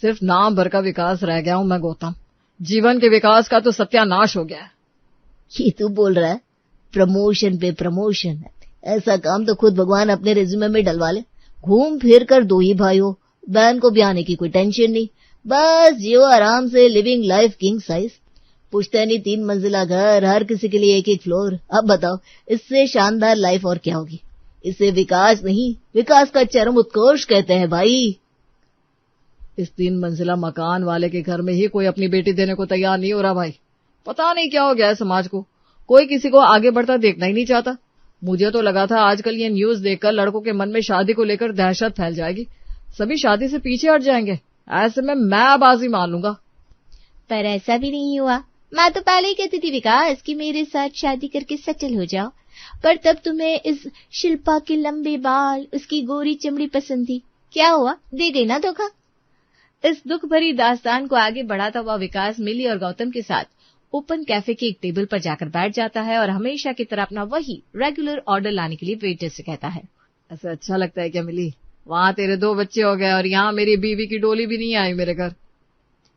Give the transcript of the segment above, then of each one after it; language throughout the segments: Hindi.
सिर्फ नाम भर का विकास रह गया हूं मैं गौतम। जीवन के विकास का तो सत्यानाश हो गया है। ये तू बोल रहा है? प्रमोशन पे प्रमोशन, ऐसा काम तो खुद भगवान अपने रिज्यूमे में डलवा ले। घूम फिर कर 2 ही भाई हो, बहन को ब्याहने की कोई टेंशन नहीं, बस जियो आराम से, लिविंग लाइफ किंग साइज। पुश्तैनी 3 मंजिला घर, हर किसी के लिए एक फ्लोर। अब बताओ इससे शानदार लाइफ और क्या होगी? इसे विकास नहीं, विकास का चरम उत्कर्ष कहते हैं भाई। इस 3 मंजिला मकान वाले के घर में ही कोई अपनी बेटी देने को तैयार नहीं हो रहा भाई। पता नहीं क्या हो गया है समाज को, कोई किसी को आगे बढ़ता देखना ही नहीं चाहता। मुझे तो लगा था आजकल ये न्यूज देखकर लड़कों के मन में शादी को लेकर दहशत फैल जाएगी, सभी शादी से पीछे हट जाएंगे। ऐसे में मैं बाजी मान लूंगा। पर ऐसा भी नहीं हुआ। मैं तो पहले ही कहती थी विकास कि मेरे साथ शादी करके सेटल हो जाओ, पर तब तुम्हें इस शिल्पा के लंबे बाल, उसकी गोरी चमड़ी पसंद थी। क्या हुआ, दे गई ना धोखा। इस दुख भरी दास्तान को आगे बढ़ाता हुआ विकास मिली और गौतम के साथ ओपन कैफे के एक टेबल पर जाकर बैठ जाता है और हमेशा की तरह अपना वही रेगुलर ऑर्डर लाने के लिए वेटर से कहता है, ऐसा अच्छा लगता है क्या मिली? वहां तेरे 2 बच्चे हो गए और यहाँ मेरी बीवी की डोली भी नहीं आई मेरे घर।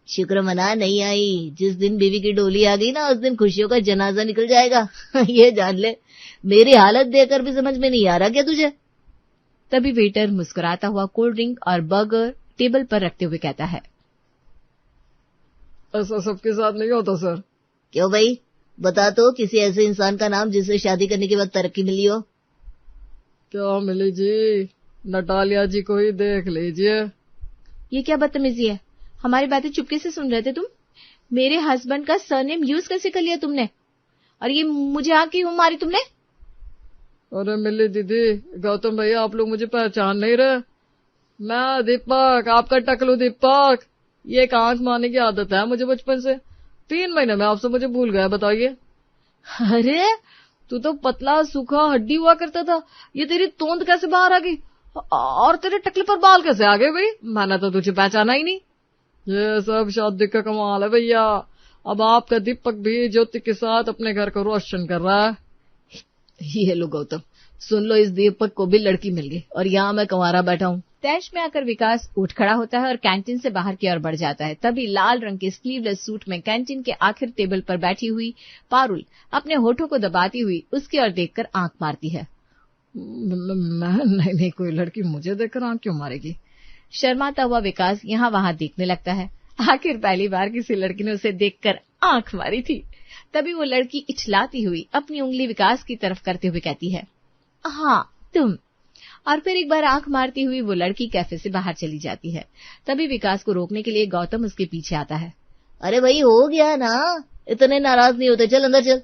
शुक्र मना नहीं आई, जिस दिन बीवी की डोली आ गई ना उस दिन खुशियों का जनाजा निकल जाएगा। ये जान ले, मेरी हालत देखकर भी समझ में नहीं आ रहा क्या तुझे? तभी वेटर मुस्कुराता हुआ कोल्ड ड्रिंक और बर्गर टेबल पर रखते हुए कहता है, ऐसा सबके साथ नहीं होता सर। क्यों भाई, बता तो किसी ऐसे इंसान का नाम जिससे शादी करने के बाद तरक्की मिली हो। क्या मिली जी, नटालिया जी को ही देख लीजिए। ये क्या बदतमीजी है? हमारी बातें चुपके से सुन रहे थे तुम? मेरे हस्बैंड का सरनेम यूज कैसे कर लिया तुमने? और ये मुझे आके क्यों मारी तुमने? अरे मिली दीदी, गौतम भैया आप लोग मुझे पहचान नहीं रहे। मैं दीपक, आपका टकलू दीपक। ये एक आंख मारने की आदत है मुझे बचपन से। 3 महीने में आपसे मुझे भूल गया, बताइए। अरे तू तो पतला सूखा हड्डी हुआ करता था, ये तेरी तोंद कैसे बाहर आ गई? और तेरे टकले पर बाल कैसे आ गए भाई? मैंने तो तुझे पहचाना ही नहीं। ये सब शादी का कमाल है भैया। अब आपका दीपक भी ज्योति के साथ अपने घर को रोशन कर रहा है। ये लो गौतम, सुन लो, इस दीपक को भी लड़की मिल गई और यहाँ मैं कंवारा बैठा हूँ। तैश में आकर विकास उठ खड़ा होता है और कैंटीन से बाहर की ओर बढ़ जाता है। तभी लाल रंग के स्लीवलेस सूट में कैंटीन के आखिर टेबल पर बैठी हुई पारुल अपने होठों को दबाती हुई उसकी ओर देखकर आंख मारती है। नहीं, कोई लड़की मुझे देखकर आंख क्यों मारेगी? शर्माता हुआ विकास यहाँ वहां देखने लगता है। आखिर पहली बार किसी लड़की ने उसे देखकर आंख मारी थी। तभी वो लड़की इछलाती हुई अपनी उंगली विकास की तरफ करते हुए कहती है, हाँ तुम। और फिर एक बार आंख मारती हुई वो लड़की कैफे से बाहर चली जाती है। तभी विकास को रोकने के लिए गौतम उसके पीछे आता है। अरे भाई हो गया ना, इतने नाराज नहीं होते, चल अंदर चल।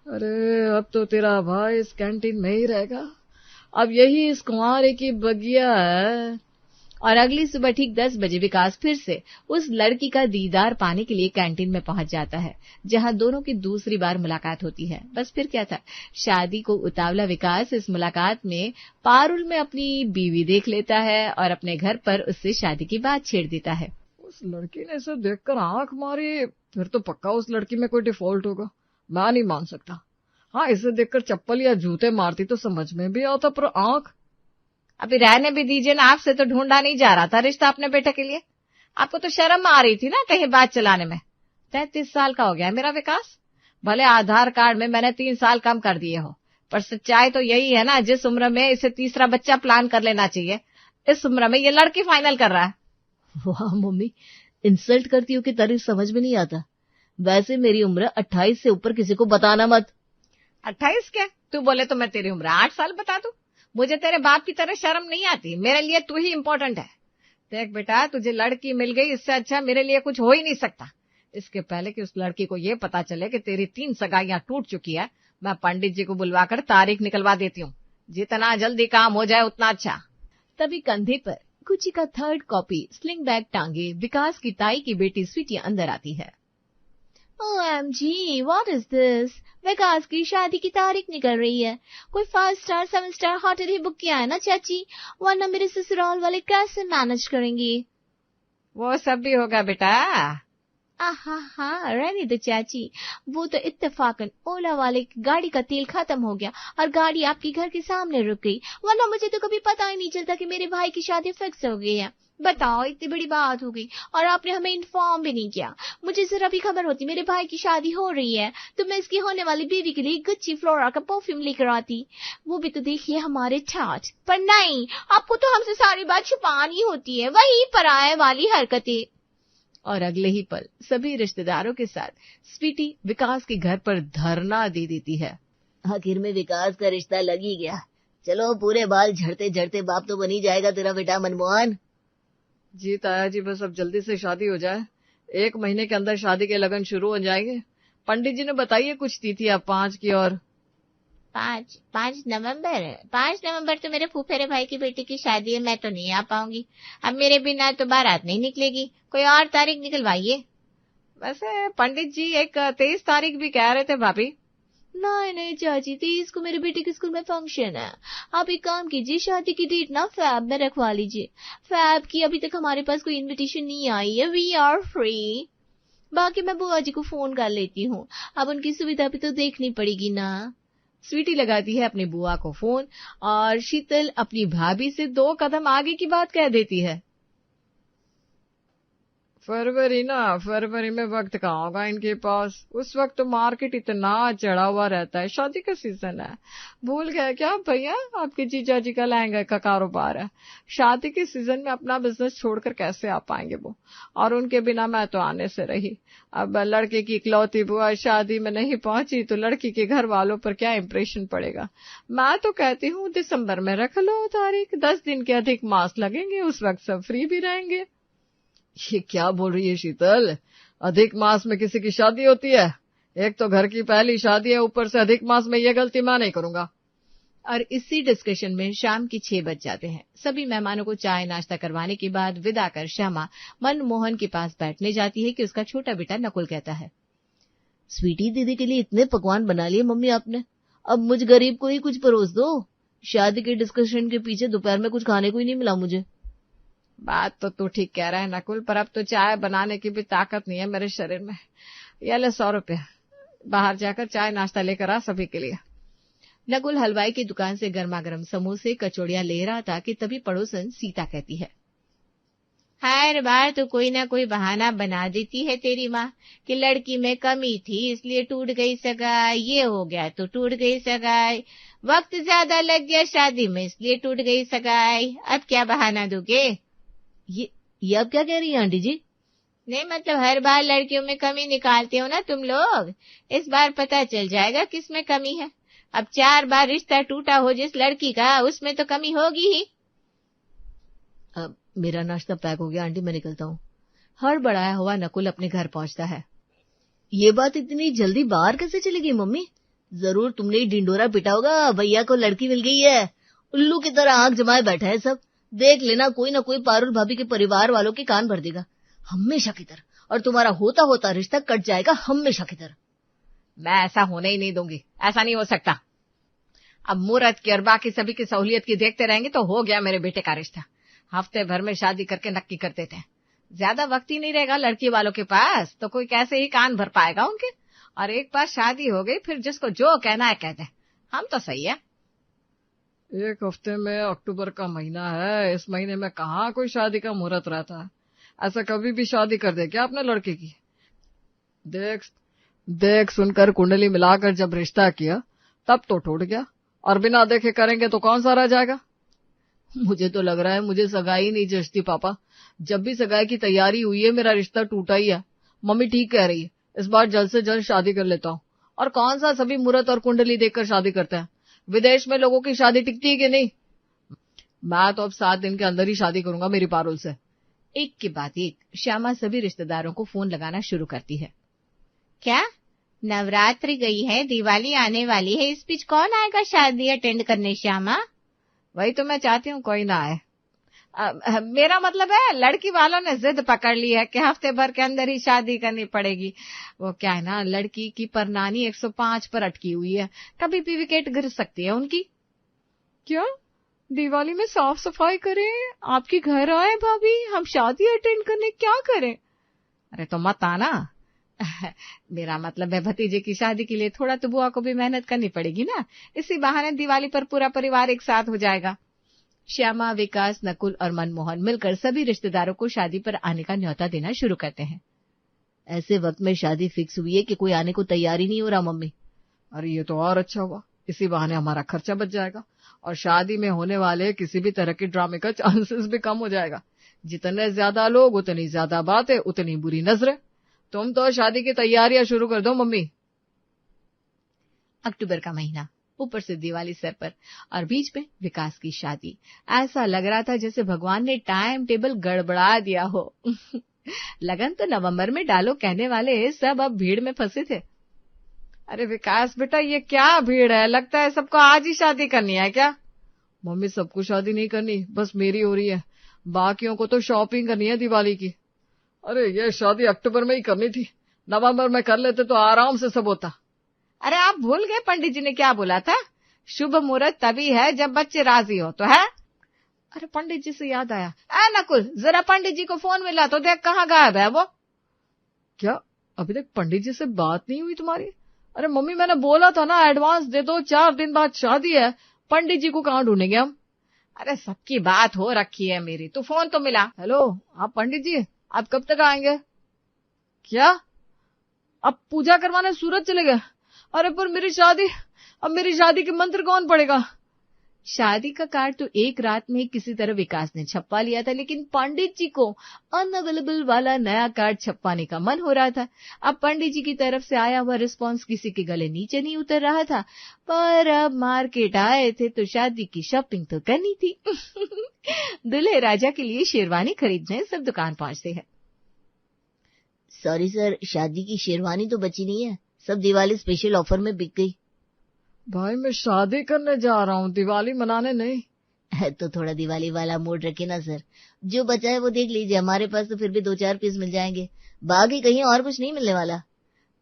अरे अब तो तेरा भाई इस कैंटीन में ही रहेगा, अब यही इस कुंवारे की बगिया है। और अगली सुबह ठीक 10 बजे विकास फिर से उस लड़की का दीदार पाने के लिए कैंटीन में पहुंच जाता है, जहां दोनों की दूसरी बार मुलाकात होती है। बस फिर क्या था, शादी को उतावला विकास इस मुलाकात में पारुल में अपनी बीवी देख लेता है और अपने घर पर उससे शादी की बात छेड़ देता है। उस लड़की ने इसे देखकर आंख मारी, फिर तो पक्का उस लड़की में कोई डिफॉल्ट होगा। मैं नहीं मान सकता। हाँ, इसे देखकर चप्पल या जूते मारती तो समझ में भी आता, पर आंख। अभी रहने भी दीजिए ना, आपसे तो ढूंढा नहीं जा रहा था रिश्ता अपने बेटे के लिए। आपको तो शर्म आ रही थी ना कहीं बात चलाने में। 33 साल का हो गया मेरा विकास, भले आधार कार्ड में मैंने 3 साल कम कर दिए हो, पर सच्चाई तो यही है ना, जिस उम्र में इसे तीसरा बच्चा प्लान कर लेना चाहिए, इस उम्र में ये लड़की फाइनल कर रहा है। वाह मम्मी, इंसल्ट करती हो कि तारीफ समझ में नहीं आता। वैसे मेरी उम्र 28 से ऊपर किसी को बताना मत। 28 क्या, तू बोले तो मैं तेरी उम्र 8 साल बता दूं? मुझे तेरे बाप की तरह शर्म नहीं आती, मेरे लिए तू ही इम्पोर्टेंट है। देख बेटा, तुझे लड़की मिल गई, इससे अच्छा मेरे लिए कुछ हो ही नहीं सकता। इसके पहले कि उस लड़की को ये पता चले कि तेरी 3 सगाइयां टूट चुकी है, मैं पंडित जी को बुलवाकर तारीख निकलवा देती हूँ। जितना जल्दी काम हो जाए उतना अच्छा। तभी कंधे पर गुच्ची का 3rd कॉपी स्लिंग बैग टांगे विकास की ताई की बेटी स्वीटी अंदर आती है। OMG, what is this? विकास की शादी की तारीख निकल रही है। कोई 5 स्टार 7 स्टार होटल ही बुक किया है ना चाची, वरना मेरे ससुराल वाले कैसे मैनेज करेंगी? वो सब भी होगा बेटा। हाँ, रहने दो चाची, वो तो इत्तेफाकन ओला वाले की गाड़ी का तेल खत्म हो गया और गाड़ी आपके घर के सामने रुक गई, वरना मुझे तो कभी पता ही नहीं चलता कि मेरे भाई की शादी फिक्स हो गई है। बताओ, इतनी बड़ी बात हो गई और आपने हमें इन्फॉर्म भी नहीं किया। मुझे जरा भी खबर होती मेरे भाई की शादी हो रही है तो मैं इसकी होने वाली बीवी के लिए गुच्ची फ्लोरा का परफ्यूम लेकर आती, वो भी तो देखिए हमारे ठाठ। पर नहीं, आपको तो हमसे सारी बात छुपानी होती है, वही पराये वाली हरकतें। और अगले ही पल सभी रिश्तेदारों के साथ स्वीटी विकास के घर पर धरना दे देती है। आखिर में विकास का रिश्ता लग ही गया। चलो, पूरे बाल झड़ते झड़ते बाप तो बन ही जाएगा तेरा बेटा मनमोहन। जी ताया जी, बस अब जल्दी से शादी हो जाए, 1 महीने के अंदर शादी के लगन शुरू हो जाएंगे। पंडित जी ने बताइए कुछ तिथि अब 5 की। और 5 नवंबर तो मेरे फूफेरे भाई की बेटी की शादी है, मैं तो नहीं आ पाऊंगी। अब मेरे बिना तो बारात नहीं निकलेगी, कोई और तारीख निकलवाइए। वैसे पंडित जी एक 23 तारीख भी कह रहे थे भाभी। नहीं चाची, 23 को मेरे बेटे के स्कूल में फंक्शन है। आप एक काम कीजिए, शादी की डेट ना फैब में रखवा लीजिए। फैब की अभी तक हमारे पास कोई इनविटेशन नहीं आई है, वी आर फ्री। बाकी मैं बुआ जी को फोन कर लेती हूँ, अब उनकी सुविधा भी तो देखनी पड़ेगी ना। स्वीटी लगाती है अपनी बुआ को फोन और शीतल अपनी भाभी से 2 कदम आगे की बात कह देती है। फरवरी में वक्त कहाँ होगा इनके पास। उस वक्त तो मार्केट इतना चढ़ा हुआ रहता है, शादी का सीजन है। भूल गए क्या भैया, आपके जीजा जी का लहंगा का कारोबार है। शादी के सीजन में अपना बिजनेस छोड़कर कैसे आ पाएंगे वो, और उनके बिना मैं तो आने से रही। अब लड़के की इकलौती बुआ शादी में नहीं पहुंची तो लड़की के घर वालों पर क्या इम्प्रेशन पड़ेगा। मैं तो कहती हूँ दिसंबर में रख लो तारीख, 10 दिन के अधिक मास लगेंगे, उस वक्त सब फ्री भी रहेंगे। ये क्या बोल रही है शीतल? अधिक मास में किसी की शादी होती है? एक तो घर की पहली शादी है, ऊपर से अधिक मास में ये गलती मैं नहीं करूंगा। और इसी डिस्कशन में शाम के 6 बज जाते हैं। सभी मेहमानों को चाय नाश्ता करवाने के बाद विदा कर श्यामा मनमोहन के पास बैठने जाती है कि उसका छोटा बेटा नकुल कहता है, स्वीटी दीदी के लिए इतने पकवान बना लिए मम्मी आपने, अब मुझ गरीब को ही कुछ परोस दो। शादी के डिस्कशन के पीछे दोपहर में कुछ खाने को ही नहीं मिला मुझे। बात तो तू ठीक कह रहा है नकुल, पर अब तो चाय बनाने की भी ताकत नहीं है मेरे शरीर में। ये ले 100 रुपया, बाहर जाकर चाय नाश्ता लेकर आ सभी के लिए। नकुल हलवाई की दुकान से गर्मा गर्म समोसे कचौड़ियां ले रहा था कि तभी पड़ोसन सीता कहती है, हर बार तो कोई ना कोई बहाना बना देती है तेरी माँ कि लड़की में कमी थी इसलिए टूट गई सगाई, ये हो गया तो टूट गई सगाई, वक्त ज्यादा लग गया शादी में इसलिए टूट गई सगाई, अब क्या बहाना दोगे? ये आप क्या कह रही हैं आंटी जी? नहीं मतलब हर बार लड़कियों में कमी निकालते हो ना तुम लोग, इस बार पता चल जाएगा किस में कमी है। अब 4 बार रिश्ता टूटा हो जिस लड़की का, उसमें तो कमी होगी ही। अब मेरा नाश्ता पैक हो गया आंटी, मैं निकलता हूँ। हड़बड़ाया हुआ नकुल अपने घर पहुंचता है। ये बात इतनी जल्दी बाहर कैसे चली गई मम्मी? जरूर तुमने ही ढिंडोरा पिटा होगा, भैया को लड़की मिल गई है। उल्लू की तरह आंख जमाए बैठा है सब, देख लेना कोई ना कोई पारुल भाभी के परिवार वालों के कान भर देगा हमेशा की तरह, और तुम्हारा होता होता रिश्ता कट जाएगा हमेशा की तरह। मैं ऐसा होने ही नहीं दूंगी, ऐसा नहीं हो सकता। अब मुहूर्त की और बाकी सभी की सहूलियत की देखते रहेंगे तो हो गया मेरे बेटे का रिश्ता। हफ्ते भर में शादी करके नक्की कर देते हैं, ज्यादा वक्त ही नहीं रहेगा लड़की वालों के पास, तो कोई कैसे ही कान भर पाएगा उनके। और एक बार शादी हो गई फिर जिसको जो कहना है कहते हैं, हम तो सही है। 1 हफ्ते में अक्टूबर का महीना है, इस महीने में कहाँ कोई शादी का मुहूर्त रहता है। ऐसा कभी भी शादी कर दे क्या अपने लड़के की? देख सुनकर कुंडली मिलाकर जब रिश्ता किया तब तो टूट गया, और बिना देखे करेंगे तो कौन सा रह जाएगा। मुझे तो लग रहा है मुझे सगाई नहीं जचती पापा। जब भी सगाई की तैयारी हुई है मेरा रिश्ता टूटा ही है। मम्मी ठीक कह रही है, इस बार जल्द से जल्द शादी कर लेता हूँ। और कौन सा सभी मुहूर्त और कुंडली देखकर शादी करते हैं? विदेश में लोगों की शादी टिकती है कि नहीं? मैं तो अब 7 दिन के अंदर ही शादी करूंगा मेरी पारुल से। एक के बाद एक श्यामा सभी रिश्तेदारों को फोन लगाना शुरू करती है। क्या नवरात्रि गई है, दिवाली आने वाली है, इस बीच कौन आएगा शादी अटेंड करने श्यामा? वही तो मैं चाहती हूँ कोई ना आए। मेरा मतलब है लड़की वालों ने जिद पकड़ ली है कि हफ्ते भर के अंदर ही शादी करनी पड़ेगी। वो क्या है ना, लड़की की परनानी 105 पर अटकी हुई है, कभी भी विकेट गिर सकती है उनकी। क्या दिवाली में साफ सफाई करें, आपके घर आए भाभी, हम शादी अटेंड करने क्या करें? अरे तो मत आना। मेरा मतलब है भतीजे की शादी के लिए थोड़ा तो बुआ को भी मेहनत करनी पड़ेगी ना, इसी बहाने दिवाली पर पूरा परिवार एक साथ हो जाएगा। श्यामा, विकास, नकुल और मनमोहन मिलकर सभी रिश्तेदारों को शादी पर आने का न्योता देना शुरू करते हैं। ऐसे वक्त में शादी फिक्स हुई है कि कोई आने को तैयार ही नहीं हो रहा मम्मी। अरे ये तो और अच्छा हुआ, इसी बहाने हमारा खर्चा बच जाएगा और शादी में होने वाले किसी भी तरह के ड्रामे का चांसेस भी कम हो जाएगा। जितने ज्यादा लोग उतनी ज्यादा बातें, उतनी बुरी नजरें। तुम तो शादी की तैयारियां शुरू कर दो मम्मी। अक्टूबर का महीना, ऊपर से दिवाली सर पर और बीच में विकास की शादी। ऐसा लग रहा था जैसे भगवान ने टाइम टेबल गड़बड़ा दिया हो। लगन तो नवंबर में डालो कहने वाले सब अब भीड़ में फंसे थे। अरे विकास बेटा, ये क्या भीड़ है? लगता है सबको आज ही शादी करनी है क्या? मम्मी, सबको शादी नहीं करनी, बस मेरी हो रही है। बाकियों को तो शॉपिंग करनी है दिवाली की। अरे ये शादी अक्टूबर में ही करनी थी, नवंबर में कर लेते तो आराम से सब होता। अरे आप भूल गए पंडित जी ने क्या बोला था? शुभ मुहूर्त तभी है जब बच्चे राजी हो तो है। अरे पंडित जी से याद आया, ए नकुल, जरा पंडित जी को फोन मिला तो देख कहाँ गायब है वो। क्या अभी तक पंडित जी से बात नहीं हुई तुम्हारी? अरे मम्मी, मैंने बोला था ना एडवांस दे दो, 4 दिन बाद शादी है। पंडित जी को कहाँ ढूंढेंगे हम? अरे सबकी बात हो रखी है मेरी, तू फोन तो मिला। हेलो, आप पंडित जी, आप कब तक आएंगे? क्या अब पूजा करवाने सूरत चले गए? अरे पर मेरी शादी, अब मेरी शादी के मंत्र कौन पड़ेगा? शादी का कार्ड तो एक रात में ही किसी तरह विकास ने छपवा लिया था, लेकिन पंडित जी को अनअवेलेबल वाला नया कार्ड छपवाने का मन हो रहा था। अब पंडित जी की तरफ से आया हुआ रिस्पांस किसी के गले नीचे नहीं उतर रहा था, पर अब मार्केट आए थे तो शादी की शॉपिंग तो करनी थी। दूल्हे राजा के लिए शेरवानी खरीदने सब दुकान पहुंचते हैं। सॉरी सर, शादी की शेरवानी तो बची नहीं है, सब दिवाली स्पेशल ऑफर में बिक गई। भाई मैं शादी करने जा रहा हूँ, दिवाली मनाने नहीं। तो थोड़ा दिवाली वाला मूड रखे ना सर, जो बचा है वो देख लीजिए, हमारे पास तो फिर भी 2-4 पीस मिल जाएंगे, बाकी कहीं और कुछ नहीं मिलने वाला।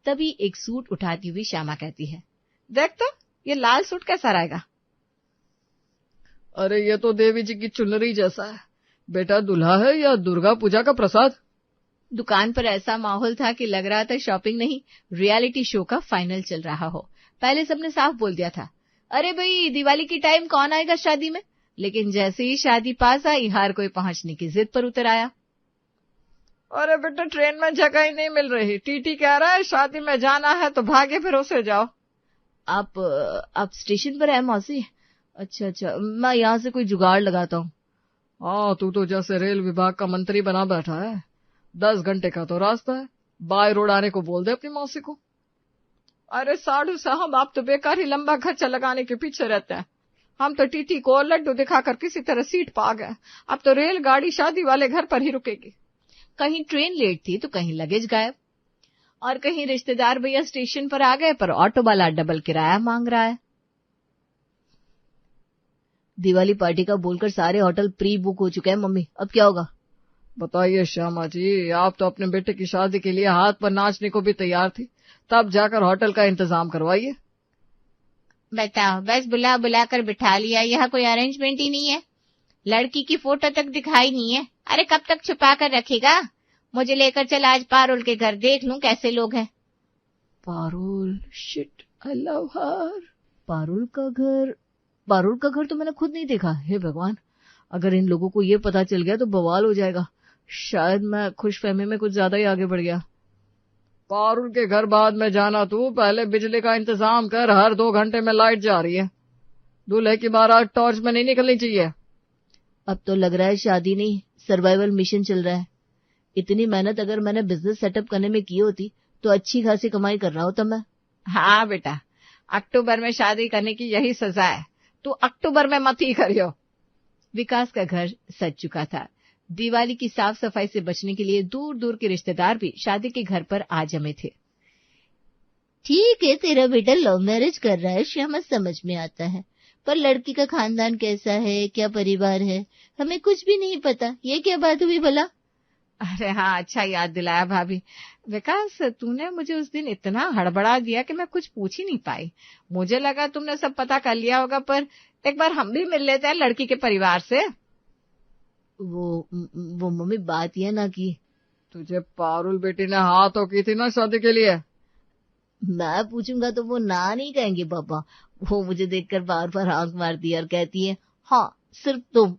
तभी एक सूट उठाती हुई श्यामा कहती है, देख तो ये लाल सूट कैसा रहेगा? अरे ये तो देवी जी की चुनरी जैसा है। बेटा दूल्हा है या दुर्गा पूजा का प्रसाद? दुकान पर ऐसा माहौल था कि लग रहा था शॉपिंग नहीं, रियलिटी शो का फाइनल चल रहा हो। पहले सबने साफ बोल दिया था, अरे भाई दिवाली की टाइम कौन आएगा शादी में, लेकिन जैसे ही शादी पास आई हर कोई पहुंचने की जिद पर उतर आया। अरे बेटा ट्रेन में जगह ही नहीं मिल रही, टीटी कह रहा है शादी में जाना है तो भागे भरोसे जाओ। आप स्टेशन पर है मौसी? अच्छा, मैं यहाँ से कोई जुगाड़ लगाता हूँ। हाँ, तू तो जैसे रेल विभाग का मंत्री बना बैठा है। 10 घंटे का तो रास्ता है, बाय रोड आने को बोल दे अपनी मौसी को। अरे साधु साहब, आप तो बेकार ही लंबा खर्चा लगाने के पीछे रहते हैं। हम तो टीटी को लड्डू दिखाकर किसी तरह सीट पा गए, अब तो रेलगाड़ी शादी वाले घर पर ही रुकेगी। कहीं ट्रेन लेट थी तो कहीं लगेज गायब, और कहीं रिश्तेदार भैया स्टेशन पर आ गए पर ऑटो वाला डबल किराया मांग रहा है। दिवाली पार्टी का बोलकर सारे होटल प्री बुक हो चुके हैं मम्मी, अब क्या होगा? बताइए श्यामा जी, आप तो अपने बेटे की शादी के लिए हाथ पर नाचने को भी तैयार थी, तब जाकर होटल का इंतजाम करवाइए। बताओ, बस बुला बुला कर बिठा लिया, यह कोई अरेंजमेंट ही नहीं है। लड़की की फोटो तक दिखाई नहीं है। अरे कब तक छुपा कर रखेगा? मुझे लेकर चल आज पारुल के घर, देख लूं कैसे लोग हैं। पारुल, शिट, आई लव हर। पारुल का घर तो मैंने खुद नहीं देखा। हे भगवान, अगर इन लोगों को ये पता चल गया तो बवाल हो जाएगा। शायद मैं खुशफहमी में कुछ ज्यादा ही आगे बढ़ गया। पारुल के घर बाद में जाना, तू पहले बिजली का इंतजाम कर, हर 2 घंटे में लाइट जा रही है। दूल्हे की बारात टॉर्च में नहीं निकलनी चाहिए। अब तो लग रहा है शादी नहीं, सर्वाइवल मिशन चल रहा है। इतनी मेहनत अगर मैंने बिजनेस सेटअप करने में की होती तो अच्छी खासी कमाई कर रहा होता मैं। हाँ बेटा, अक्टूबर में शादी करने की यही सजा है, तू अक्टूबर में मत ही करियो। विकास का घर सज चुका था। दिवाली की साफ सफाई से बचने के लिए दूर दूर के रिश्तेदार भी शादी के घर पर आ जमे थे। ठीक है, तेरा बेटा लव मैरिज कर रहा है श्यामा, समझ में आता है, पर लड़की का खानदान कैसा है, क्या परिवार है, हमें कुछ भी नहीं पता। ये क्या बात हुई भला? अरे हाँ, अच्छा याद दिलाया भाभी। विकास, तूने मुझे उस दिन इतना हड़बड़ा दिया कि मैं कुछ पूछ ही नहीं पाई। मुझे लगा तुमने सब पता कर लिया होगा, पर एक बार हम भी मिल लेते हैं लड़की के परिवार से। वो मम्मी बात ये ना की तुझे पारुल बेटी ने हाँ तो की थी ना शादी के लिए। मैं पूछूंगा तो वो ना नहीं कहेंगे पापा। वो मुझे देखकर बार बार आंख मारती है और कहती है हाँ सिर्फ तुम।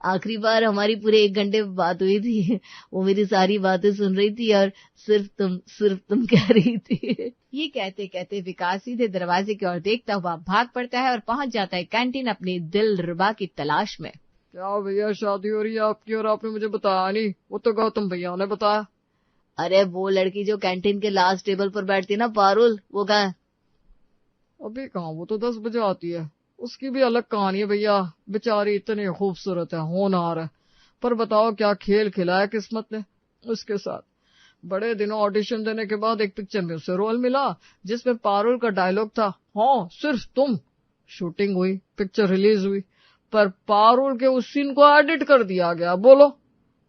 आखिरी बार हमारी पूरे 1 घंटे बात हुई थी, वो मेरी सारी बातें सुन रही थी और सिर्फ तुम कह रही थी। ये कहते कहते विकास सीधे दरवाजे की ओर देखता हुआ भाग पड़ता है और पहुंच जाता है कैंटीन अपनी दिलरुबा की तलाश में। क्या भैया शादी हो रही है आपकी और आपने मुझे बताया नहीं? वो तो गौतम भैया ने बताया। अरे वो लड़की जो कैंटीन के लास्ट टेबल पर बैठती है ना, पारुल, वो कहाँ है? अभी कहाँ, वो तो 10 बजे आती है। उसकी भी अलग कहानी है भैया, बेचारी इतनी खूबसूरत है, होनहार है, पर बताओ क्या खेल खिलाया किस्मत ने उसके साथ। बड़े दिनों ऑडिशन देने के बाद एक पिक्चर में उसे रोल मिला जिसमें पारुल का डायलॉग था, हाँ सिर्फ तुम। शूटिंग हुई, पिक्चर रिलीज हुई, पर पारुल के उस सीन को एडिट कर दिया गया। बोलो,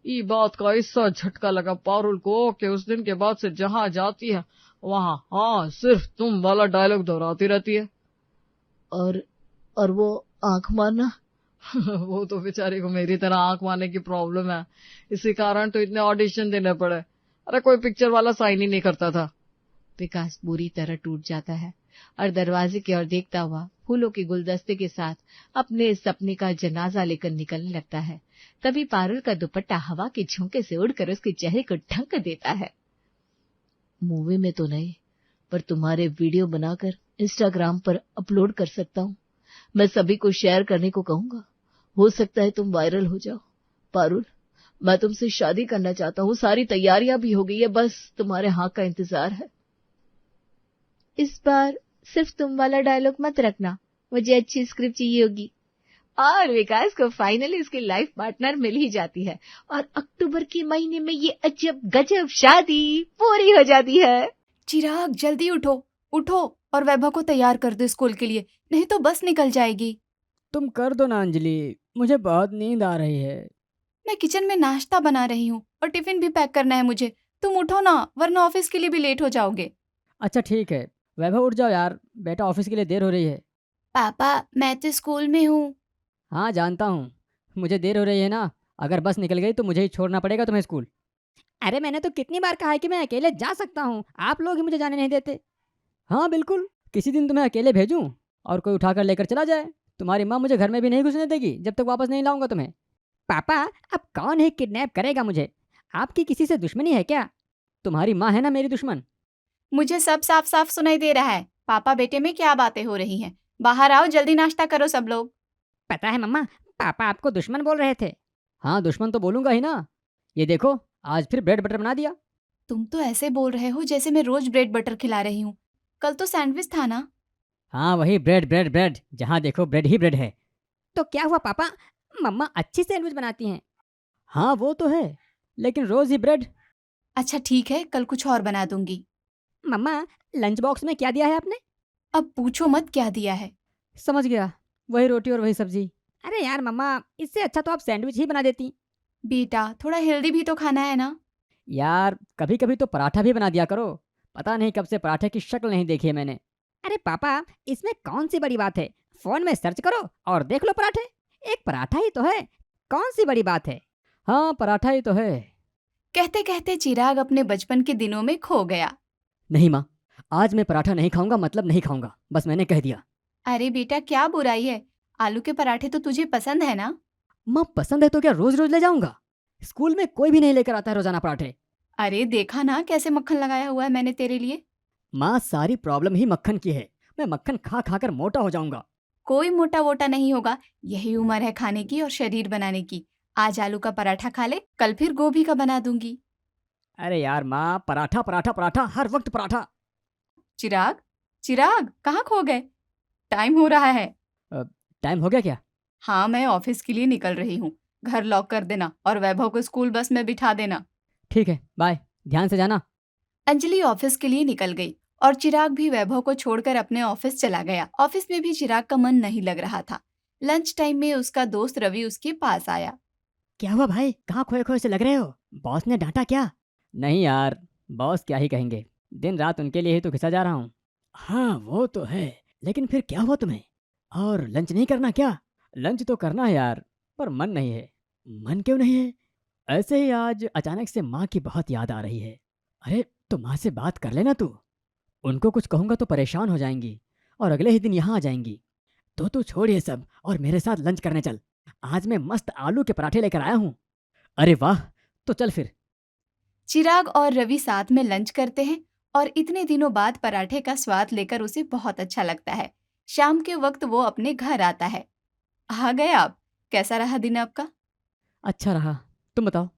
ये बात का ऐसा झटका लगा पारुल को कि उस दिन के बाद से जहां जाती है वहां हाँ सिर्फ तुम वाला डायलॉग दोहराती रहती है। और वो आंख मारना? वो तो बेचारी को मेरी तरह आंख मारने की प्रॉब्लम है, इसी कारण तो इतने ऑडिशन देने पड़े। अरे कोई पिक्चर वाला साइन ही नहीं करता था। विकास बुरी तरह टूट जाता है और दरवाजे की ओर देखता हुआ फूलों के गुलदस्ते के साथ अपने सपने का जनाजा लेकर निकलने लगता है। तभी पारुल का दुपट्टा हवा के झोंके से उड़कर उसके चेहरे को ढक देता है। मूवी में तो नहीं, पर तुम्हारे वीडियो बनाकर इंस्टाग्राम पर अपलोड कर सकता हूँ। मैं सभी को शेयर करने को कहूंगा, हो सकता है तुम वायरल हो जाओ। पारुल, मैं तुमसे शादी करना चाहता हूँ, सारी तैयारियां भी हो गई है, बस तुम्हारे हाँ का इंतजार है। इस बार सिर्फ तुम वाला डायलॉग मत रखना, मुझे अच्छी स्क्रिप्ट चाहिए होगी। और विकास को फाइनली उसकी लाइफ पार्टनर मिल ही जाती है और अक्टूबर के महीने में ये अजब गजब शादी पूरी हो जाती है। चिराग जल्दी उठो उठो और वैभव को तैयार कर दो स्कूल के लिए, नहीं तो बस निकल जाएगी। तुम कर दो ना अंजलि, मुझे बहुत नींद आ रही है। मैं किचन में नाश्ता बना रही हूँ और टिफिन भी पैक करना है मुझे। तुम उठो ना, वरना ऑफिस के लिए भी लेट हो जाओगे। अच्छा ठीक है, वैभव उठ जाओ यार, बेटा ऑफिस के लिए देर हो रही है। पापा मैं तो स्कूल में हूँ। हाँ जानता हूँ, मुझे देर हो रही है ना, अगर बस निकल गई तो मुझे ही छोड़ना पड़ेगा तुम्हें स्कूल। अरे मैंने तो कितनी बार कहा है कि मैं अकेले जा सकता हूँ, आप लोग ही मुझे जाने नहीं देते। हाँ बिल्कुल, किसी दिन तुम्हें अकेले भेजूँ और कोई उठाकर लेकर चला जाए। तुम्हारी माँ मुझे घर में भी नहीं घुसने देगी जब तक वापस नहीं लाऊंगा तुम्हें। पापा अब कौन है किडनैप करेगा मुझे? आपकी किसी से दुश्मनी है क्या? तुम्हारी माँ है ना मेरी दुश्मन। मुझे सब साफ साफ सुनाई दे रहा है। पापा बेटे में क्या बातें हो रही हैं? बाहर आओ, जल्दी नाश्ता करो सब लोग। पता है मम्मा, पापा आपको दुश्मन बोल रहे थे। हाँ दुश्मन तो बोलूंगा ही ना, ये देखो आज फिर ब्रेड बटर बना दिया। तुम तो ऐसे बोल रहे हो जैसे मैं रोज ब्रेड बटर खिला रही हूँ। कल तो सैंडविच था ना। हाँ वही ब्रेड ब्रेड ब्रेड, जहाँ देखो ब्रेड ही ब्रेड है। तो क्या हुआ पापा, मम्मा अच्छी सैंडविच बनाती हैं। हाँ वो तो है, लेकिन रोज ही ब्रेड। अच्छा ठीक है, कल कुछ और बना दूंगी। मम्मा लंच बॉक्स में क्या दिया है आपने? अब पूछो मत क्या दिया है। समझ गया, वही रोटी और वही सब्जी। अरे यार मम्मा, इससे अच्छा तो आप सैंडविच ही बना देती। बेटा थोड़ा हेल्दी भी तो खाना है ना। यार कभी कभी तो पराठा भी बना दिया करो, पता नहीं कब से पराठे की शक्ल नहीं देखी है मैंने। अरे पापा इसमें कौन सी बड़ी बात है, फोन में सर्च करो और देख लो पराठे, एक पराठा ही तो है, कौन सी बड़ी बात है। हाँ पराठा ही तो है। कहते कहते चिराग अपने बचपन के दिनों में खो गया। नहीं माँ, आज मैं पराठा नहीं खाऊंगा, मतलब नहीं खाऊंगा, बस मैंने कह दिया। अरे बेटा क्या बुराई है, आलू के पराठे तो तुझे पसंद है ना। माँ पसंद है तो क्या रोज रोज ले जाऊंगा? स्कूल में कोई भी नहीं लेकर आता है रोजाना पराठे। अरे देखा ना कैसे मक्खन लगाया हुआ है मैंने तेरे लिए। माँ सारी प्रॉब्लम ही मक्खन की है, मैं मक्खन खा खा कर मोटा हो जाऊंगा। कोई मोटा वोटा नहीं होगा, यही उम्र है खाने की और शरीर बनाने की। आज आलू का पराठा खा ले, कल फिर गोभी का बना दूंगी। अरे यार माँ, पराठा पराठा पराठा, हर वक्त पराठा। चिराग चिराग कहाँ खो गए? टाइम हो रहा है। टाइम हो गया क्या? हाँ मैं ऑफिस के लिए निकल रही हूँ, घर लॉक कर देना और वैभव को स्कूल बस में बिठा देना। ठीक है बाय, ध्यान से जाना। अंजलि ऑफिस के लिए निकल गई और चिराग भी वैभव को छोड़कर अपने ऑफिस चला गया। ऑफिस में भी चिराग का मन नहीं लग रहा था। लंच टाइम में उसका दोस्त रवि उसके पास आया। क्या हुआ भाई, कहाँ खोए खोए से लग रहे हो? बॉस ने डांटा क्या? नहीं यार, बॉस क्या ही कहेंगे, दिन रात उनके लिए ही तो घिसा जा रहा हूँ। हाँ वो तो है, लेकिन फिर क्या हुआ तुम्हें? और लंच नहीं करना क्या? लंच तो करना है यार, पर मन नहीं है। मन क्यों नहीं है? ऐसे ही आज अचानक से माँ की बहुत याद आ रही है। अरे तो माँ से बात कर लेना तू, उनको कुछ कहूँगा तो परेशान हो जाएंगी और अगले ही दिन यहाँ आ जाएंगी। तो तू छोड़ ये सब और मेरे साथ लंच करने चल। आज मैं मस्त आलू के पराठे लेकर आया हूँ। अरे वाह, तो चल फिर। चिराग और रवि साथ में लंच करते हैं और इतने दिनों बाद पराठे का स्वाद लेकर उसे बहुत अच्छा लगता है। शाम के वक्त वो अपने घर आता है। आ गए आप? कैसा रहा दिन आपका? अच्छा रहा, तुम बताओ।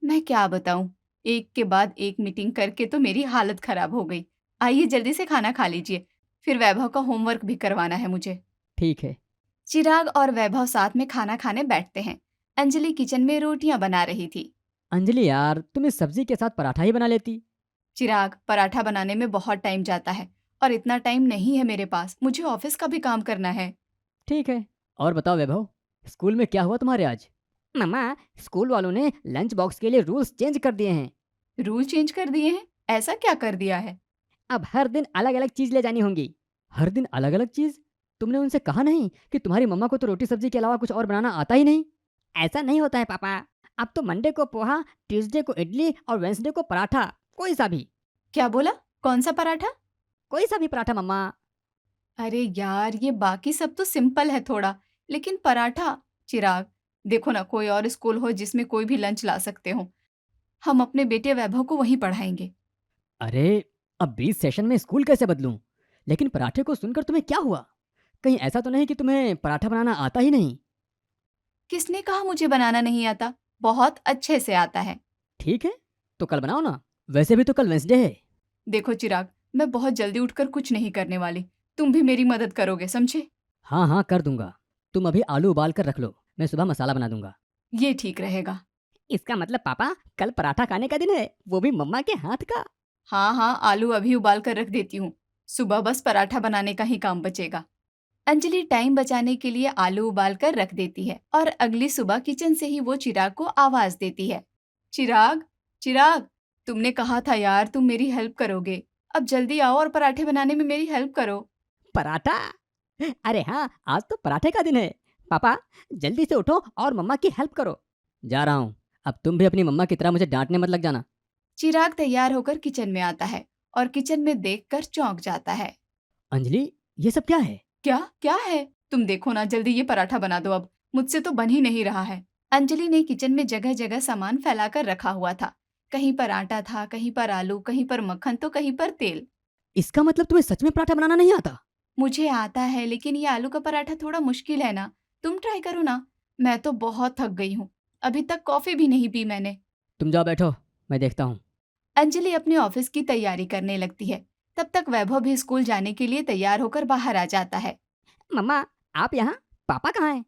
मैं क्या बताऊं, एक के बाद एक मीटिंग करके तो मेरी हालत खराब हो गई। आइए जल्दी से खाना खा लीजिए, फिर वैभव का होमवर्क भी करवाना है मुझे। ठीक है। चिराग और वैभव साथ में खाना खाने बैठते हैं। अंजलि किचन में रोटियां बना रही थी। अंजलि यार, तुम इस सब्जी के साथ पराठा ही बना लेती। चिराग, पराठा बनाने में बहुत टाइम जाता है और इतना टाइम नहीं है मेरे पास, मुझे ऑफिस का भी काम करना है। ठीक है, और बताओ वैभव, स्कूल में क्या हुआ तुम्हारे आज? मम्मा, स्कूल वालों ने लंच बॉक्स के लिए रूल्स चेंज कर दिए हैं। रूल चेंज कर दिए हैं? ऐसा क्या कर दिया है? अब हर दिन अलग अलग चीज ले जानी होंगी। हर दिन अलग अलग चीज? तुमने उनसे कहा नहीं कि तुम्हारी मम्मा को तो रोटी सब्जी के अलावा कुछ और बनाना आता ही नहीं? ऐसा नहीं होता है पापा। अब तो मंडे को पोहा, ट्यूसडे को इडली और वेंसडे को पराठा, कोई सा भी। क्या बोला? कौन सा पराठा? कोई सा भी पराठा मम्मा। अरे यार, ये बाकी सब तो सिंपल है थोड़ा, लेकिन पराठा। चिराग, देखो ना, कोई और स्कूल हो जिसमें कोई भी लंच ला सकते हो। हम अपने बेटे वैभव को वहीं पढ़ाएंगे। अरे, अब 20 सेशन में स्कूल कैसे बदलूं? लेकिन पराठे को सुनकर तुम्हें क्या हुआ? कहीं ऐसा तो नहीं कि तुम्हें पराठा बनाना आता ही नहीं? किसने कहा मुझे बनाना नहीं आता? बहुत अच्छे से आता है। ठीक है, तो कल बनाओ ना। वैसे भी तो कल वेंसडे है। देखो चिराग, मैं बहुत जल्दी उठकर कुछ नहीं करने वाली, तुम भी मेरी मदद करोगे, समझे? हाँ हाँ, कर दूंगा। तुम अभी आलू उबाल कर रख लो, मैं सुबह मसाला बना दूंगा। ये ठीक रहेगा। इसका मतलब पापा, कल पराठा खाने का दिन है, वो भी मम्मा के हाथ का। हाँ हाँ, आलू अभी उबाल कर रख देती हूँ, सुबह बस पराठा बनाने का ही काम बचेगा। अंजलि टाइम बचाने के लिए आलू उबाल कर रख देती है और अगली सुबह किचन से ही वो चिराग को आवाज देती है। चिराग, चिराग, तुमने कहा था यार तुम मेरी हेल्प करोगे, अब जल्दी आओ और पराठे बनाने में मेरी हेल्प करो। पराठा? अरे हाँ, आज तो पराठे का दिन है। पापा, जल्दी से उठो और मम्मा की हेल्प करो। जा रहा हूँ। अब तुम भी अपनी मम्मा की तरह मुझे डांटने मत लग जाना। चिराग तैयार होकर किचन में आता है और किचन में देखकर चौंक जाता है। अंजलि, ये सब क्या है? क्या क्या है? तुम देखो ना, जल्दी ये पराठा बना दो, अब मुझसे तो बन ही नहीं रहा है। अंजलि ने किचन में जगह जगह सामान फैलाकर रखा हुआ था। कहीं पर आटा था, कहीं पर आलू, कहीं पर मक्खन, तो कहीं पर तेल। इसका मतलब तुम्हें सच में पराठा बनाना नहीं आता? मुझे आता है, लेकिन ये आलू का पराठा थोड़ा मुश्किल है ना, तुम ट्राई करो ना। मैं तो बहुत थक गई हूँ, अभी तक कॉफी भी नहीं पी मैंने। तुम जाओ बैठो, मैं देखता हूँ। अंजलि अपने ऑफिस की तैयारी करने लगती है। तब तक वैभव भी स्कूल जाने के लिए तैयार होकर बाहर आ जाता है। मम्मा, आप यहाँ? पापा कहाँ हैं?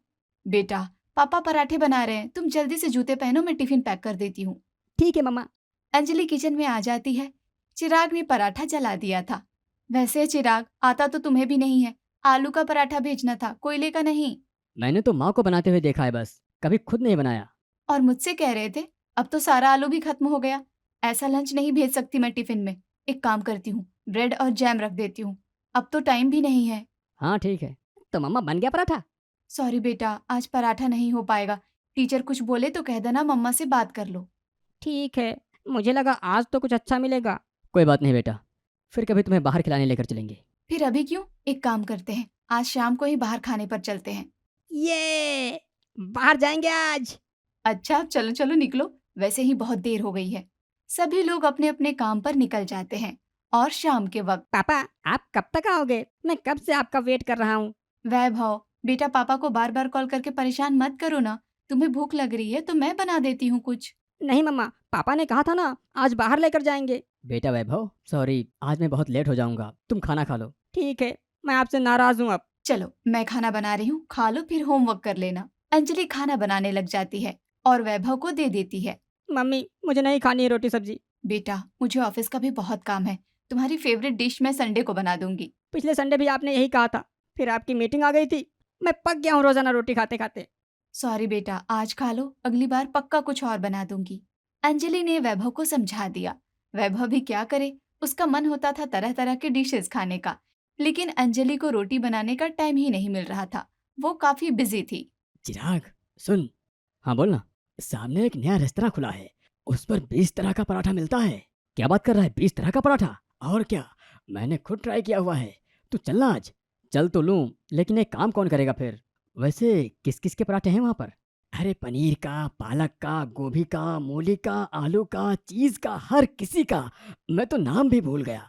बेटा, पापा पराठे बना रहे हैं, तुम जल्दी से जूते पहनो, मैं टिफिन पैक कर देती हूँ। ठीक है मम्मा। अंजलि किचन में आ जाती है। चिराग ने पराठा जला दिया था। वैसे चिराग, आता तो तुम्हें भी नहीं है, आलू का पराठा भेजना था, कोयले का नहीं। मैंने तो माँ को बनाते हुए देखा है बस, कभी खुद नहीं बनाया। और मुझसे कह रहे थे, अब तो सारा आलू भी खत्म हो गया। ऐसा लंच नहीं भेज सकती मैं टिफिन में। एक काम करती हूँ, ब्रेड और जैम रख देती हूँ, अब तो टाइम भी नहीं है। हाँ ठीक है, तो मम्मा बन गया पराठा? सॉरी बेटा, आज पराठा नहीं हो पाएगा। टीचर कुछ बोले तो कह देना, मम्मा से बात कर लो। ठीक है, मुझे लगा आज तो कुछ अच्छा मिलेगा। कोई बात नहीं बेटा, फिर कभी तुम्हें बाहर खिलाने लेकर चलेंगे। फिर अभी क्यों, एक काम करते हैं, आज शाम को ही बाहर खाने पर चलते हैं। ये बाहर जाएंगे आज? अच्छा, चलो चलो निकलो, वैसे ही बहुत देर हो गई है। सभी लोग अपने अपने काम पर निकल जाते हैं और शाम के वक्त। पापा, आप कब तक आओगे? मैं कब से आपका वेट कर रहा हूँ। वैभव, बेटा पापा को बार बार कॉल करके परेशान मत करो ना। तुम्हें भूख लग रही है तो मैं बना देती हूँ कुछ। नहीं मम्मा, पापा ने कहा था ना आज बाहर लेकर जाएंगे। बेटा वैभव, सॉरी, आज मैं बहुत लेट हो जाऊंगा, तुम खाना खा लो। ठीक है, मैं आपसे नाराज हूँ अब। चलो, मैं खाना बना रही हूँ, खा लो, फिर होमवर्क कर लेना। अंजलि खाना बनाने लग जाती है और वैभव को दे देती है। मम्मी, मुझे नहीं खानी है रोटी सब्जी। बेटा, मुझे ऑफिस का भी बहुत काम है, तुम्हारी फेवरेट डिश मैं संडे को बना दूंगी। पिछले संडे भी आपने यही कहा था, फिर आपकी मीटिंग आ गई थी। मैं पक गया हूँ रोजाना रोटी खाते खाते। सॉरी बेटा, आज खा लो, अगली बार पक्का कुछ और बना दूंगी। अंजलि ने वैभव को समझा दिया। वैभव भी क्या करे, उसका मन होता था तरह तरह के डिशेस खाने का, लेकिन अंजलि को रोटी बनाने का टाइम ही नहीं मिल रहा था, वो काफी बिजी थी। चिराग सुन। हाँ बोलना। सामने एक नया रेस्तरां खुला है, उस पर 20 तरह का पराठा मिलता है। क्या बात कर रहा है, 20 तरह का पराठा? और क्या, मैंने खुद ट्राई किया हुआ है। तू चलना आज, चल तो लूँ, लेकिन ये काम कौन करेगा फिर? वैसे किस किस के पराठे हैं वहाँ पर? अरे पनीर का, पालक का, गोभी का, मूली का, आलू का, चीज़ का, हर किसी का। मैं तो नाम भी भूल गया।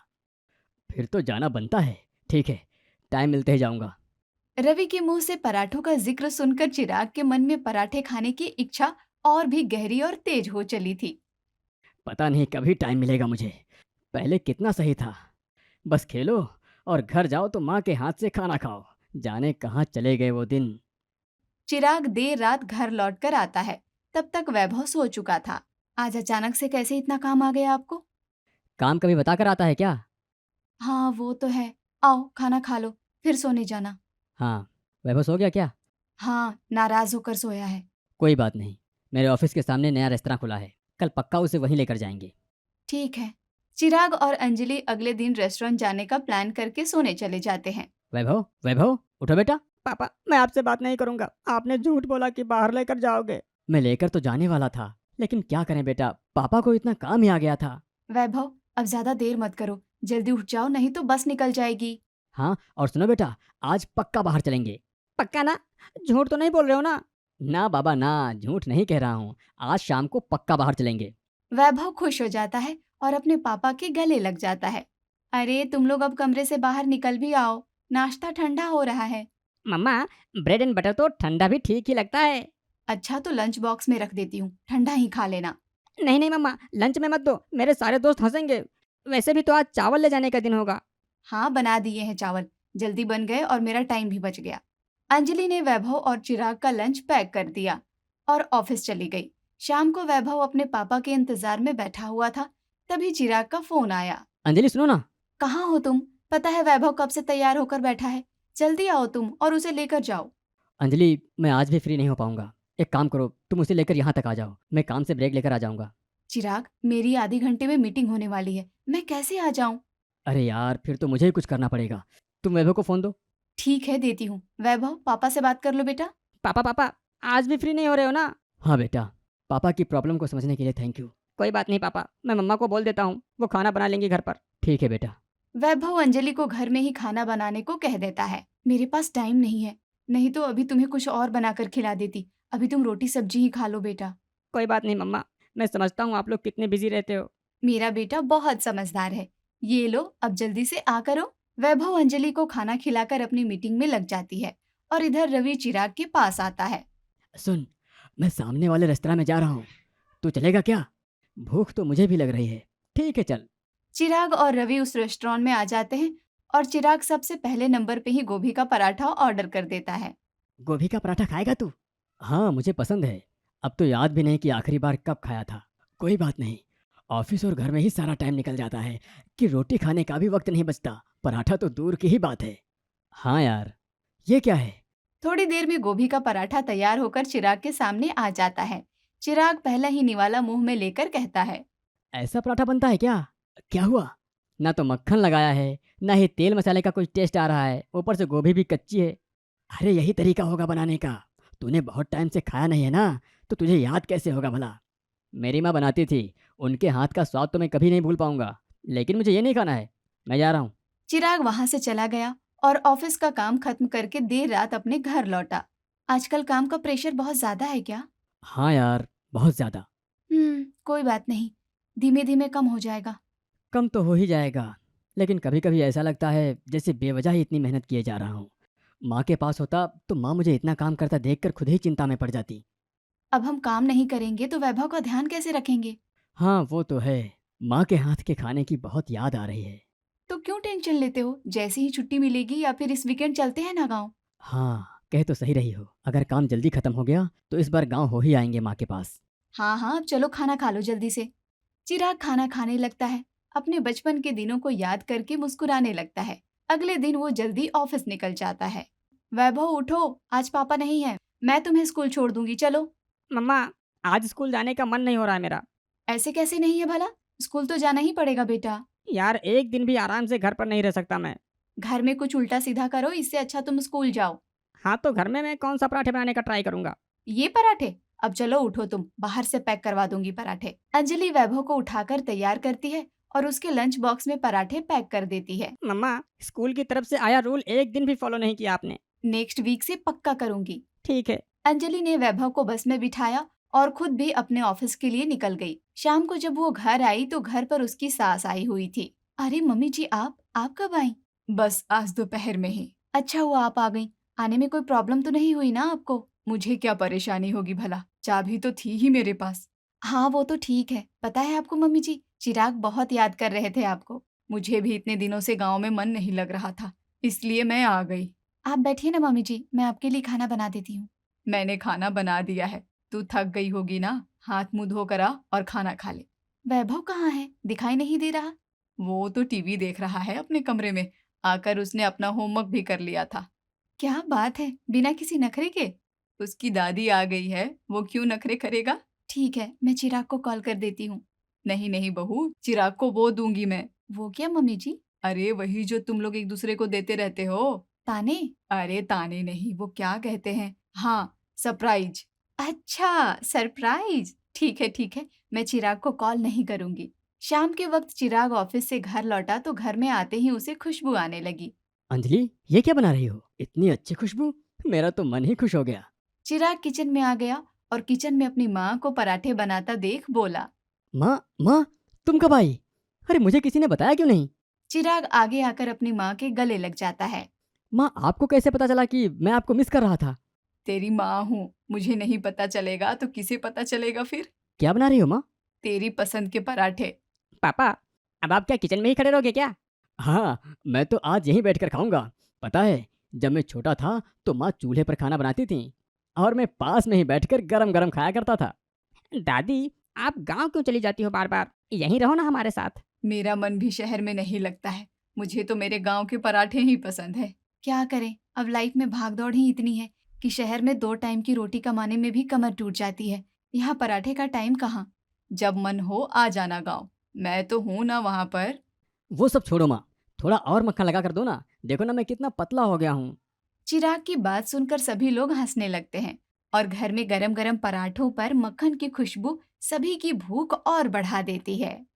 फिर तो जाना बनता है। ठीक है, टाइम मिलते ही जाऊंगा। रवि के मुंह से पराठों का जिक्र सुनकर चिराग के मन में पराठे खाने की इच्छा और भी गहरी और तेज हो चली थी। पता नहीं कभी टाइम मिलेगा मुझे। पहले कितना सही था, बस खेलो और घर जाओ तो माँ के हाथ से खाना खाओ। जाने कहाँ चले गए वो दिन। चिराग देर रात घर लौटकर आता है। तब तक वैभव सो चुका था। आज अचानक से कैसे इतना काम आ गया आपको? काम कभी बताकर आता है क्या? हाँ वो तो है। आओ खाना खा लो, फिर सोने जाना। हाँ, वैभव सो गया क्या? हाँ, नाराज होकर सोया है। कोई बात नहीं, मेरे ऑफिस के सामने नया रेस्तरां खुला है, कल पक्का उसे वहीं लेकर जाएंगे। ठीक है। चिराग और अंजलि अगले दिन रेस्टोरेंट जाने का प्लान करके सोने चले जाते हैं। वैभव, वैभव, उठो बेटा। पापा, मैं आपसे बात नहीं करूंगा। आपने झूठ बोला कि बाहर लेकर जाओगे। मैं लेकर तो जाने वाला था, लेकिन क्या करें बेटा, पापा को इतना काम ही आ गया था। वैभव, अब ज्यादा देर मत करो, जल्दी उठ जाओ नहीं तो बस निकल जाएगी। हाँ, और सुनो बेटा, आज पक्का बाहर चलेंगे। पक्का ना? झूठ तो नहीं बोल रहे हो ना? ना बाबा ना, झूठ नहीं कह रहा हूँ। आज शाम को पक्का बाहर चलेंगे। वैभव खुश हो जाता है और अपने पापा के गले लग जाता है। अरे तुम लोग अब कमरे से बाहर निकल भी आओ, नाश्ता ठंडा हो रहा है। मम्मा, ब्रेड एंड बटर तो ठंडा भी ठीक ही लगता है। अच्छा तो लंच बॉक्स में रख देती हूँ, ठंडा ही खा लेना। नहीं नहीं मम्मा, लंच में मत दो, मेरे सारे दोस्त हंसेंगे। वैसे भी तो आज चावल ले जाने का दिन होगा। हाँ बना दिए हैं चावल, जल्दी बन गए और मेरा टाइम भी बच गया। अंजलि ने वैभव और चिराग का लंच पैक कर दिया और ऑफिस चली गई। शाम को वैभव अपने पापा के इंतजार में बैठा हुआ था, तभी चिराग का फोन आया। अंजलि सुनो ना। कहाँ हो तुम? पता है वैभव कब से तैयार होकर बैठा है, जल्दी आओ तुम और उसे लेकर जाओ। अंजलि, मैं आज भी फ्री नहीं हो पाऊंगा। एक काम करो, तुम उसे लेकर यहाँ तक आ जाओ, मैं काम से ब्रेक लेकर आ जाऊंगा। चिराग, मेरी आधे घंटे में मीटिंग होने वाली है, मैं कैसे आ जाऊं? अरे यार, फिर तो मुझे ही कुछ करना पड़ेगा। तुम वैभव को फोन दो। ठीक है देती हूँ। वैभव, पापा से बात कर लो बेटा। पापा पापा, आज भी फ्री नहीं हो रहे हो ना? हाँ बेटा, पापा की प्रॉब्लम को समझने के लिए थैंक यू। कोई बात नहीं पापा, मैं मम्मा को बोल देता हूँ, वो खाना बना लेंगी घर पर। ठीक है बेटा। वैभव अंजलि को घर में ही खाना बनाने को कह देता है। मेरे पास टाइम नहीं है, नहीं तो अभी तुम्हें कुछ और बनाकर खिला देती। अभी तुम रोटी सब्जी ही खा लो बेटा। कोई बात नहीं मम्मा, मैं समझता हूँ आप लोग कितने बिजी रहते हो। मेरा बेटा बहुत समझदार है। ये लो, अब जल्दी से आ करो। वैभव अंजलि को खाना खिलाकर अपनी मीटिंग में लग जाती है और इधर रवि चिराग के पास आता है। सुन, मैं सामने वाले रेस्तरां में जा रहा हूँ, तू चलेगा क्या? भूख तो मुझे भी लग रही है। ठीक है चल। चिराग और रवि उस रेस्टोरेंट में आ जाते हैं और चिराग सबसे पहले नंबर पे ही गोभी का पराठा ऑर्डर कर देता है। गोभी का पराठा खाएगा तू? हाँ, मुझे पसंद है। अब तो याद भी नहीं कि आखिरी बार कब खाया था। कोई बात नहीं, ऑफिस और घर में ही सारा टाइम निकल जाता है कि रोटी खाने का भी वक्त नहीं बचता। पराठा तो दूर की ही बात है। हाँ यार, ये क्या है? थोड़ी देर में गोभी का पराठा तैयार होकर चिराग के सामने आ जाता है। चिराग पहला ही निवाला मुंह में लेकर कहता है, ऐसा पराठा बनता है क्या? क्या हुआ? ना तो मक्खन लगाया है, ना ही तेल मसाले का कुछ टेस्ट आ रहा है, ऊपर से गोभी भी कच्ची है। अरे यही तरीका होगा बनाने का। तूने बहुत टाइम से खाया नहीं है ना, तो तुझे याद कैसे होगा भला? मेरी माँ बनाती थी, उनके हाथ का स्वाद तो मैं कभी नहीं भूल पाऊंगा। लेकिन मुझे ये नहीं खाना है, मैं जा रहा हूँ। चिराग वहां से चला गया और ऑफिस का काम खत्म करके देर रात अपने घर लौटा। आजकल काम का प्रेशर बहुत ज्यादा है क्या? हाँ यार, बहुत ज्यादा। कोई बात नहीं, धीमे धीमे कम हो जाएगा। कम तो हो ही जाएगा, लेकिन कभी कभी ऐसा लगता है जैसे बेवजह ही इतनी मेहनत किए जा रहा हूँ। माँ के पास होता तो माँ मुझे इतना काम करता देखकर खुद ही चिंता में पड़ जाती। अब हम काम नहीं करेंगे तो वैभव का ध्यान कैसे रखेंगे? हाँ वो तो है, माँ के हाथ के खाने की बहुत याद आ रही है। तो क्यों टेंशन लेते हो? जैसे ही छुट्टी मिलेगी या फिर इस वीकेंड चलते हैं ना गाँव। हाँ, कह तो सही रही हो। अगर काम जल्दी खत्म हो गया तो इस बार गांव हो ही आएंगे माँ के पास। हाँ हाँ, अब चलो खाना खा लो जल्दी से। चिराग खाना खाने लगता है, अपने बचपन के दिनों को याद करके मुस्कुराने लगता है। अगले दिन वो जल्दी ऑफिस निकल जाता है। वैभव उठो, आज पापा नहीं है, मैं तुम्हें स्कूल छोड़ दूंगी, चलो। मम्मा, आज स्कूल जाने का मन नहीं हो रहा है मेरा। ऐसे कैसे नहीं है भला? स्कूल तो जाना ही पड़ेगा बेटा। यार, एक दिन भी आराम से घर पर नहीं रह सकता मैं। घर में कुछ उल्टा सीधा करो, इससे अच्छा तुम स्कूल जाओ। हाँ, तो घर में मैं कौन सा पराठे बनाने का ट्राई करूंगा? ये पराठे? अब चलो उठो, तुम बाहर से पैक करवा दूंगी पराठे। अंजलि वैभव को उठाकर तैयार करती है और उसके लंच बॉक्स में पराठे पैक कर देती है। मम्मा, स्कूल की तरफ से आया रूल एक दिन भी फॉलो नहीं किया आपने। नेक्स्ट वीक से पक्का करूंगी। ठीक है। अंजलि ने वैभव को बस में बिठाया और खुद भी अपने ऑफिस के लिए निकल गई। शाम को जब वो घर आई तो घर पर उसकी सास आई हुई थी। अरे मम्मी जी, आप कब आई? बस आज दोपहर में ही। अच्छा हुआ आप आ गई। आने में कोई प्रॉब्लम तो नहीं हुई ना आपको? मुझे क्या परेशानी होगी भला, चाबी तो थी ही मेरे पास। हाँ वो तो ठीक है। पता है आपको मम्मी जी, चिराग बहुत याद कर रहे थे आपको। मुझे भी इतने दिनों से गांव में मन नहीं लग रहा था, इसलिए मैं आ गई। आप बैठिए ना मम्मी जी, मैं आपके लिए खाना बना देती हूँ। मैंने खाना बना दिया है, तू थक गई होगी ना, हाथ मुंह धोकर आ और खाना खा ले। वैभव कहाँ है, दिखाई नहीं दे रहा? वो तो टीवी देख रहा है अपने कमरे में। आकर उसने अपना होमवर्क भी कर लिया था। क्या बात है, बिना किसी नखरे के? उसकी दादी आ गई है, वो क्यों नखरे करेगा? ठीक है, मैं चिराग को कॉल कर देती हूँ। नहीं नहीं बहू, चिराग को वो दूंगी मैं। वो क्या मम्मी जी? अरे वही जो तुम लोग एक दूसरे को देते रहते हो। ताने? अरे ताने नहीं, वो क्या कहते हैं, हाँ सरप्राइज। अच्छा सरप्राइज, ठीक है, मैं चिराग को कॉल नहीं करूंगी। शाम के वक्त चिराग ऑफिस से घर लौटा तो घर में आते ही उसे खुशबू आने लगी। अंजलि, ये क्या बना रही हो? इतनी अच्छी खुशबू, मेरा तो मन ही खुश हो गया। चिराग किचन में आ गया और किचन में अपनी माँ को पराठे बनाता देख बोला। माँ, तुम कब आई? अरे मुझे किसी ने बताया क्यों नहीं? चिराग आगे आकर अपनी माँ के गले लग जाता है। माँ, आपको कैसे पता चला कि मैं आपको मिस कर रहा था? तेरी माँ हूँ, मुझे नहीं पता चलेगा तो किसे पता चलेगा फिर? क्या बना रही हो माँ? तेरी पसंद के पराठे। पापा, अब आप क्या किचन में ही खड़े रहोगे क्या? हाँ, मैं तो आज यहीं बैठकर खाऊंगा। पता है, जब मैं छोटा था तो माँ चूल्हे पर खाना बनाती थी और मैं पास में ही बैठकर गरम गरम खाया करता था। दादी, आप गांव क्यों चली जाती हो बार बार? यहीं रहो ना हमारे साथ। मेरा मन भी शहर में नहीं लगता है, मुझे तो मेरे गांव के पराठे ही पसंद है। क्या करें, अब लाइफ में भागदौड़ ही इतनी है कि शहर में 2 टाइम की रोटी कमाने में भी कमर टूट जाती है। यहाँ पराठे का टाइम कहाँ? जब मन हो आ जाना गाँव, मैं तो हूँ ना वहाँ पर। वो सब छोड़ो माँ, थोड़ा और मक्खन लगा कर दो ना, देखो ना मैं कितना पतला हो गया हूँ। चिराग की बात सुनकर सभी लोग हंसने लगते हैं और घर में गरम गरम पराठों पर मक्खन की खुशबू सभी की भूख और बढ़ा देती है।